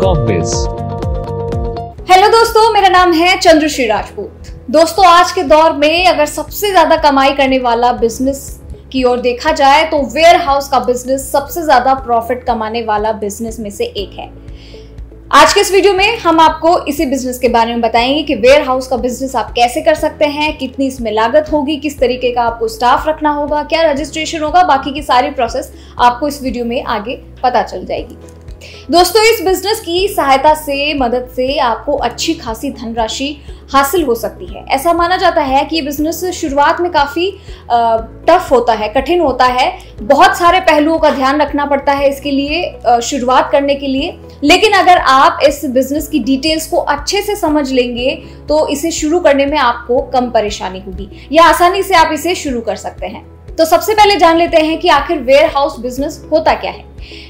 Combiz। Hello दोस्तों, मेरा नाम है चंद्रश्री राजपूत। दोस्तों, आज के दौर में अगर सबसे ज्यादा कमाई करने वाला बिजनेस की ओर देखा जाए तो वेयर हाउस का बिजनेस सबसे ज्यादा प्रॉफिट कमाने वाला बिजनेस में से एक है। आज के इस वीडियो में हम आपको इसी बिजनेस के बारे में बताएंगे कि वेयर हाउस का बिजनेस आप कैसे कर सकते हैं, कितनी इसमें लागत होगी, किस तरीके का आपको स्टाफ रखना होगा, क्या रजिस्ट्रेशन होगा, बाकी की सारी प्रोसेस आपको इस वीडियो में आगे पता चल जाएगी। दोस्तों, इस बिजनेस की सहायता से, मदद से आपको अच्छी खासी धनराशि हासिल हो सकती है। ऐसा माना जाता है कि ये बिजनेस शुरुआत में काफी टफ होता है, कठिन होता है। बहुत सारे पहलुओं का ध्यान रखना पड़ता है इसके लिए, शुरुआत करने के लिए। लेकिन अगर आप इस बिजनेस की डिटेल्स को अच्छे से समझ लेंगे तो इसे शुरू करने में आपको कम परेशानी होगी या आसानी से आप इसे शुरू कर सकते हैं। तो सबसे पहले जान लेते हैं कि आखिर वेयर हाउस बिजनेस होता क्या है।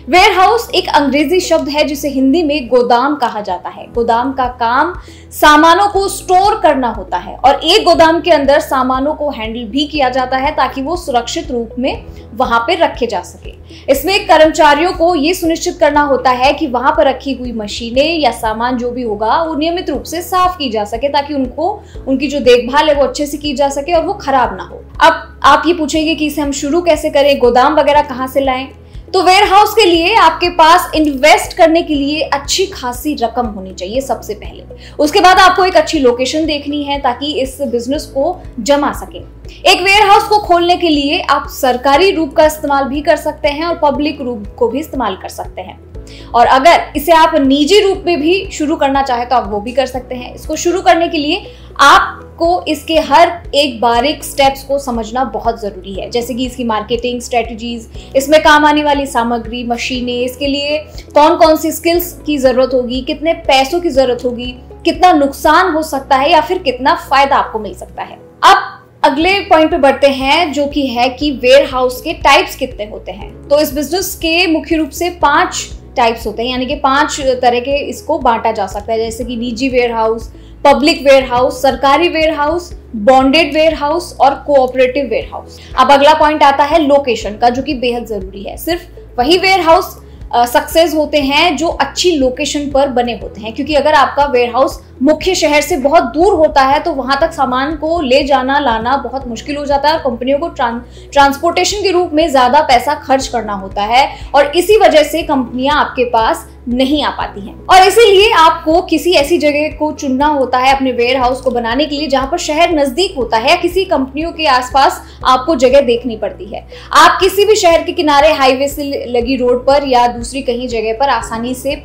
वेयर हाउस एक अंग्रेजी शब्द है जिसे हिंदी में गोदाम कहा जाता है। गोदाम का काम सामानों को स्टोर करना होता है और एक गोदाम के अंदर सामानों को हैंडल भी किया जाता है ताकि वो सुरक्षित रूप में वहां पे रखे जा सके। इसमें कर्मचारियों को ये सुनिश्चित करना होता है कि वहां पर रखी हुई मशीनें या सामान जो भी होगा वो नियमित रूप से साफ की जा सके ताकि उनकी जो देखभाल है वो अच्छे से की जा सके और वो खराब ना हो। अब आप ये पूछेंगे कि इसे हम शुरू कैसे करें, गोदाम वगैरह कहाँ से लाएं? तो वेयर हाउस के लिए आपके पास इन्वेस्ट करने के लिए अच्छी खासी रकम होनी चाहिए सबसे पहले। उसके बाद आपको एक अच्छी लोकेशन देखनी है ताकि इस बिजनेस को जमा सके। एक वेयर हाउस को खोलने के लिए आप सरकारी रूप का इस्तेमाल भी कर सकते हैं और पब्लिक रूप को भी इस्तेमाल कर सकते हैं। और अगर इसे आप निजी रूप में भी शुरू करना चाहे तो आप वो भी कर सकते हैं। इसको शुरू करने के लिए आपको इसके हर एक बारीक स्टेप्स को समझना बहुत जरूरी है, जैसे कि इसकी मार्केटिंग स्ट्रेटजीज, इसमें काम आने वाली सामग्री, मशीनें, इसके लिए कौन कौन सी स्किल्स की जरूरत होगी, कितने पैसों की जरूरत होगी, कितना नुकसान हो सकता है या फिर कितना फायदा आपको मिल सकता है। अब अगले पॉइंट पे बढ़ते हैं जो कि है कि वेयर हाउस के टाइप्स कितने होते हैं। तो इस बिजनेस के मुख्य रूप से 5 टाइप्स होते हैं, यानी कि 5 तरह के इसको बांटा जा सकता है, जैसे कि निजी warehouse, public warehouse, सरकारी warehouse, bonded warehouse और कोऑपरेटिव वेयर हाउस। अब अगला पॉइंट आता है लोकेशन का, जो कि बेहद जरूरी है। सिर्फ वही वेयर हाउस सक्सेस होते हैं जो अच्छी लोकेशन पर बने होते हैं, क्योंकि अगर आपका वेयर हाउस मुख्य शहर से बहुत दूर होता है तो वहां तक सामान को ले जाना लाना बहुत मुश्किल हो जाता है और कंपनियों को ट्रांसपोर्टेशन के रूप में ज्यादा पैसा खर्च करना होता है और इसी वजह से कंपनियां आपके पास नहीं आ पाती हैं। और इसीलिए आपको किसी ऐसी जगह को चुनना होता है अपने वेयर हाउस को बनाने के लिए जहां पर शहर नजदीक होता है या किसी कंपनियों के आसपास आपको जगह देखनी पड़ती है। आप किसी भी शहर के किनारे हाईवे से लगी रोड पर या दूसरी कहीं जगह पर आसानी से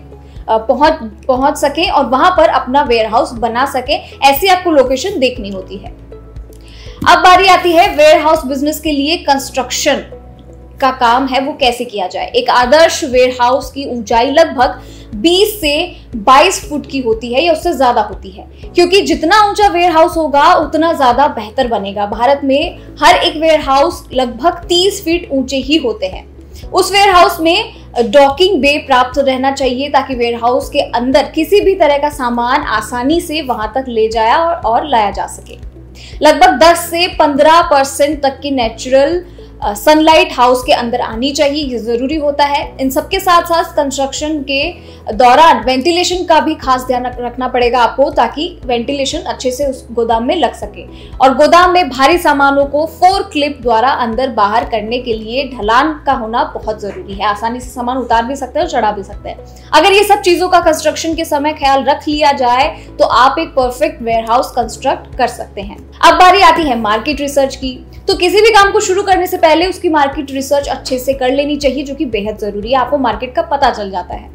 पहुंच सके और वहां पर अपना वेयर हाउस बना सके, ऐसी आपको लोकेशन देखनी होती है। अब बारी आती है वेयर हाउस बिजनेस के लिए कंस्ट्रक्शन का काम है वो कैसे किया जाए। एक आदर्श वेयर हाउस की ऊंचाई लगभग 20 से 22 फुट की होती है या उससे ज्यादा होती है, क्योंकि जितना ऊंचा वेयर हाउस होगा उतना ज्यादा बेहतर बनेगा। भारत में हर एक वेयर हाउस लगभग 30 फीट ऊंचे ही होते हैं। उस वेयर हाउस में डॉकिंग बे प्राप्त रहना चाहिए ताकि वेयर हाउस के अंदर किसी भी तरह का सामान आसानी से वहां तक ले जाया और लाया जा सके। लगभग 10 से 15% तक की नेचुरल सनलाइट हाउस के अंदर आनी चाहिए, ये जरूरी होता है। इन सबके साथ साथ कंस्ट्रक्शन के दौरान वेंटिलेशन का भी खास ध्यान रखना पड़ेगा आपको, ताकि वेंटिलेशन अच्छे से उस गोदाम में लग सके। और गोदाम में भारी सामानों को फोर्क क्लिप द्वारा अंदर बाहर करने के लिए ढलान का होना बहुत जरूरी है। आसानी से सामान उतार भी सकते हैं और चढ़ा भी सकते हैं। अगर ये सब चीजों का कंस्ट्रक्शन के समय ख्याल रख लिया जाए तो आप एक परफेक्ट वेयर हाउस कंस्ट्रक्ट कर सकते हैं। अब बारी आती है मार्केट रिसर्च की। तो किसी भी काम को शुरू करने से पहले उसकी मार्केट रिसर्च अच्छे से कर लेनी चाहिए, जो कि बेहद जरूरी है। आपको मार्केट का पता चल जाता है।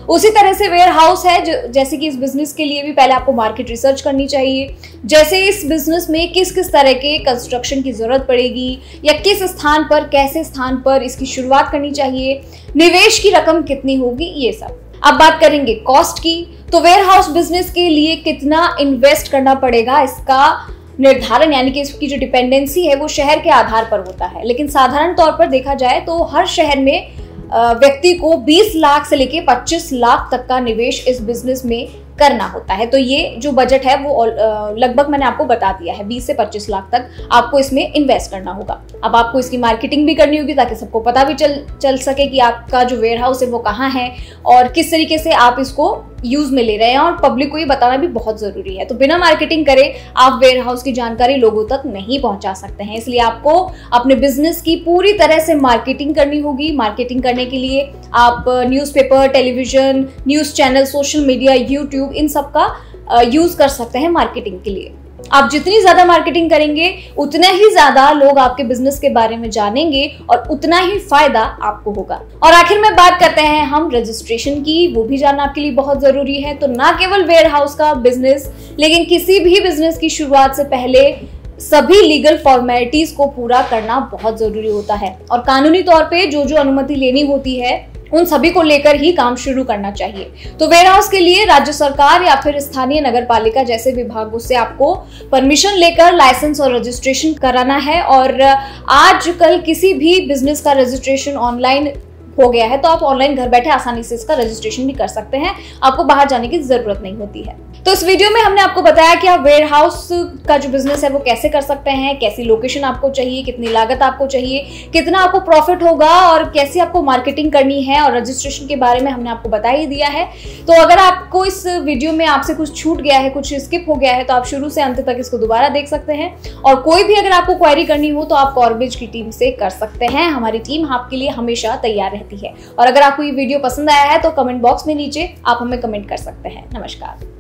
उसी तरह से वेयर हाउस है, जैसे कि इस बिजनेस के लिए भी पहले आपको मार्केट रिसर्च करनी चाहिए, जैसे इस बिजनेस में किस किस तरह के कंस्ट्रक्शन की जरूरत पड़ेगी या किस स्थान पर, कैसे स्थान पर इसकी शुरुआत करनी चाहिए, निवेश की रकम कितनी होगी, ये सब। अब बात करेंगे कॉस्ट की। तो वेयर हाउस बिजनेस के लिए कितना इन्वेस्ट करना पड़ेगा, इसका निर्धारण यानी कि इसकी जो डिपेंडेंसी है वो शहर के आधार पर होता है। लेकिन साधारण तौर पर देखा जाए तो हर शहर में व्यक्ति को 20 लाख से लेकर 25 लाख तक का निवेश इस बिजनेस में करना होता है। तो ये जो बजट है वो लगभग मैंने आपको बता दिया है, 20 से 25 लाख तक आपको इसमें इन्वेस्ट करना होगा। अब आपको इसकी मार्केटिंग भी करनी होगी ताकि सबको पता भी चल सके कि आपका जो वेयर हाउस है वो कहाँ है और किस तरीके से आप इसको यूज में ले रहे हैं, और पब्लिक को ये बताना भी बहुत जरूरी है। तो बिना मार्केटिंग करे आप वेयर हाउस की जानकारी लोगों तक नहीं पहुंचा सकते हैं, इसलिए आपको अपने बिजनेस की पूरी तरह से मार्केटिंग करनी होगी। मार्केटिंग करने के लिए आप newspaper, television, news channel, social media, YouTube, इन सब का यूज कर सकते हैं मार्केटिंग के लिए। आप जितनी ज्यादा मार्केटिंग करेंगे उतना ही ज्यादा लोग आपके बिजनेस के बारे में जानेंगे और उतना ही फायदा आपको होगा। और आखिर में बात करते हैं हम रजिस्ट्रेशन की, वो भी जानना आपके लिए बहुत जरूरी है। तो ना केवल वेयर हाउस का बिजनेस, लेकिन किसी भी बिजनेस की शुरुआत से पहले सभी लीगल फॉर्मेलिटीज को पूरा करना बहुत जरूरी होता है और कानूनी तौर पे जो जो अनुमति लेनी होती है उन सभी को लेकर ही काम शुरू करना चाहिए। तो वेयर हाउस के लिए राज्य सरकार या फिर स्थानीय नगर पालिका जैसे विभागों से आपको परमिशन लेकर लाइसेंस और रजिस्ट्रेशन कराना है। और आजकल किसी भी बिजनेस का रजिस्ट्रेशन ऑनलाइन हो गया है, तो आप ऑनलाइन घर बैठे आसानी से इसका रजिस्ट्रेशन भी कर सकते हैं, आपको बाहर जाने की जरूरत नहीं होती है। तो इस वीडियो में हमने आपको बताया कि आप वेयर हाउस का जो बिजनेस है वो कैसे कर सकते हैं, कैसी लोकेशन आपको चाहिए, कितनी लागत आपको चाहिए, कितना आपको प्रॉफिट होगा और कैसी आपको मार्केटिंग करनी है, और रजिस्ट्रेशन के बारे में हमने आपको बता ही दिया है। तो अगर आपको इस वीडियो में आपसे कुछ छूट गया है, कुछ स्किप हो गया है, तो आप शुरू से अंत तक इसको दोबारा देख सकते हैं। और कोई भी अगर आपको क्वेरी करनी हो तो आप कॉर्बेज की टीम से कर सकते हैं, हमारी टीम आपके लिए हमेशा तैयार रहती है। और अगर आपको ये वीडियो पसंद आया है तो कमेंट बॉक्स में नीचे आप हमें कमेंट कर सकते हैं। नमस्कार।